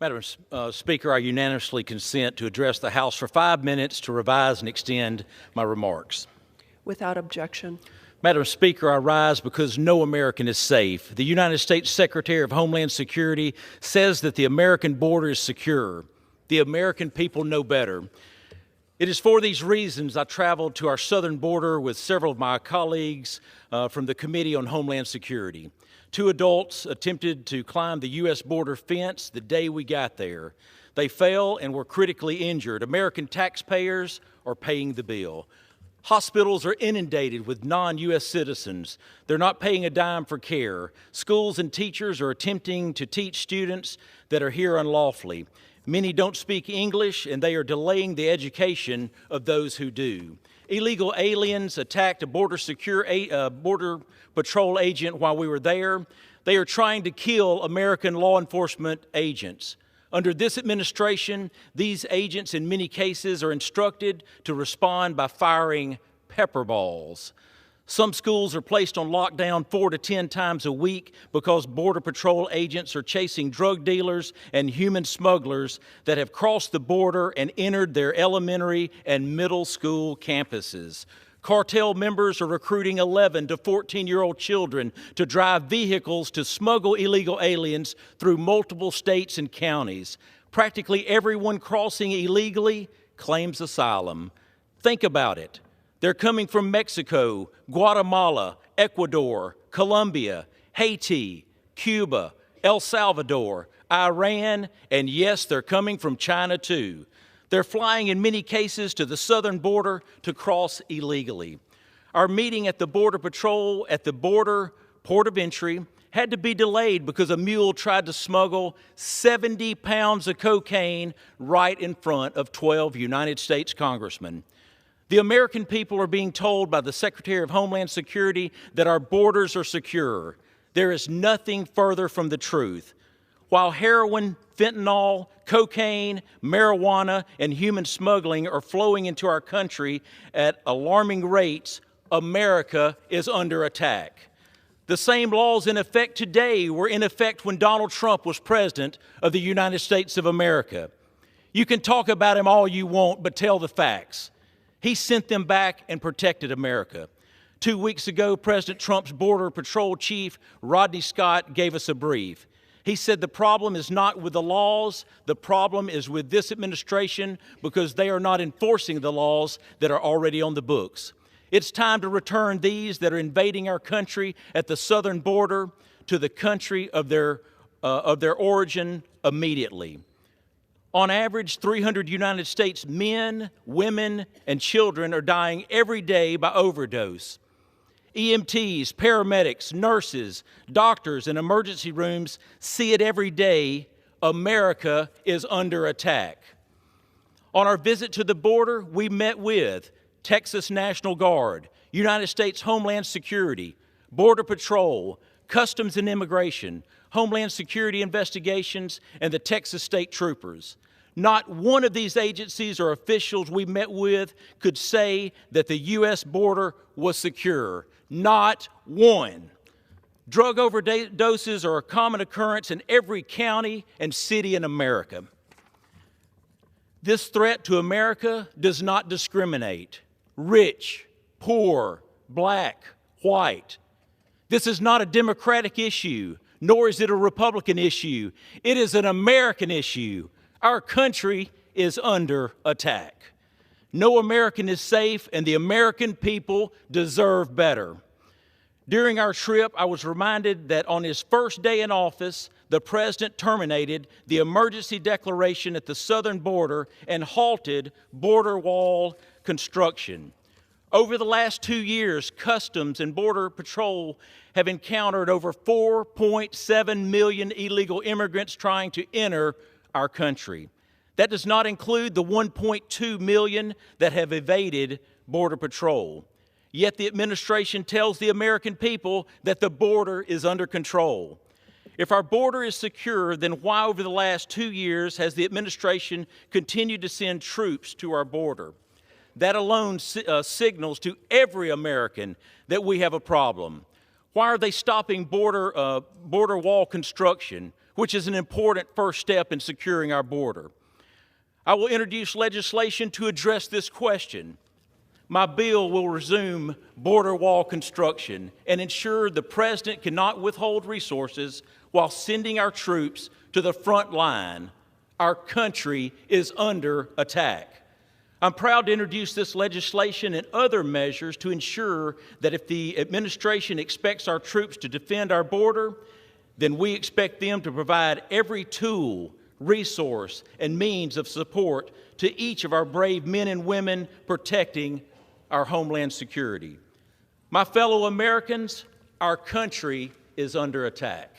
Madam Speaker, I unanimously consent to address the House for 5 minutes to revise and extend my remarks. Without objection. Madam Speaker, I rise because no American is safe. The United States Secretary of Homeland Security says that the American border is secure. The American people know better. It is for these reasons I traveled to our southern border with several of my colleagues from the Committee on Homeland Security. 2 adults attempted to climb the U.S. border fence the day we got there. They fell and were critically injured. American taxpayers are paying the bill. Hospitals are inundated with non-U.S. citizens. They're not paying a dime for care. Schools and teachers are attempting to teach students that are here unlawfully. Many don't speak English, and they are delaying the education of those who do. Illegal aliens attacked a border patrol agent while we were there. They are trying to kill American law enforcement agents. Under this administration, these agents in many cases are instructed to respond by firing pepper balls. Some schools are placed on lockdown 4 to 10 times a week because Border Patrol agents are chasing drug dealers and human smugglers that have crossed the border and entered their elementary and middle school campuses. Cartel members are recruiting 11 to 14-year-old children to drive vehicles to smuggle illegal aliens through multiple states and counties. Practically everyone crossing illegally claims asylum. Think about it. They're coming from Mexico, Guatemala, Ecuador, Colombia, Haiti, Cuba, El Salvador, Iran, and yes, they're coming from China too. They're flying in many cases to the southern border to cross illegally. Our meeting at the Border Patrol at the border port of entry had to be delayed because a mule tried to smuggle 70 pounds of cocaine right in front of 12 United States congressmen. The American people are being told by the Secretary of Homeland Security that our borders are secure. There is nothing further from the truth. While heroin, fentanyl, cocaine, marijuana, and human smuggling are flowing into our country at alarming rates, America is under attack. The same laws in effect today were in effect when Donald Trump was president of the United States of America. You can talk about him all you want, but tell the facts. He sent them back and protected America. 2 weeks ago, President Trump's Border Patrol Chief, Rodney Scott, gave us a brief. He said the problem is not with the laws, the problem is with this administration because they are not enforcing the laws that are already on the books. It's time to return these that are invading our country at the southern border to the country of their origin immediately. On average, 300 United States men, women, and children are dying every day by overdose. EMTs, paramedics, nurses, doctors, and emergency rooms see it every day. America is under attack. On our visit to the border, we met with Texas National Guard, United States Homeland Security, Border Patrol, Customs and Immigration, Homeland Security Investigations, and the Texas State Troopers. Not one of these agencies or officials we met with could say that the U.S. border was secure. Not one. Drug overdoses are a common occurrence in every county and city in America. This threat to America does not discriminate. Rich, poor, black, white. This is not a Democratic issue, nor is it a Republican issue. It is an American issue. Our country is under attack. No American is safe, and the American people deserve better. During our trip, I was reminded that on his first day in office, the President terminated the emergency declaration at the southern border and halted border wall construction. Over the last 2 years, Customs and Border Patrol have encountered over 4.7 million illegal immigrants trying to enter our country. That does not include the 1.2 million that have evaded Border Patrol. Yet the administration tells the American people that the border is under control. If our border is secure, then why over the last 2 years has the administration continued to send troops to our border? That alone signals to every American that we have a problem. Why are they stopping border wall construction, which is an important first step in securing our border? I will introduce legislation to address this question. My bill will resume border wall construction and ensure the President cannot withhold resources while sending our troops to the front line. Our country is under attack. I'm proud to introduce this legislation and other measures to ensure that if the administration expects our troops to defend our border, then we expect them to provide every tool, resource, and means of support to each of our brave men and women protecting our homeland security. My fellow Americans, our country is under attack.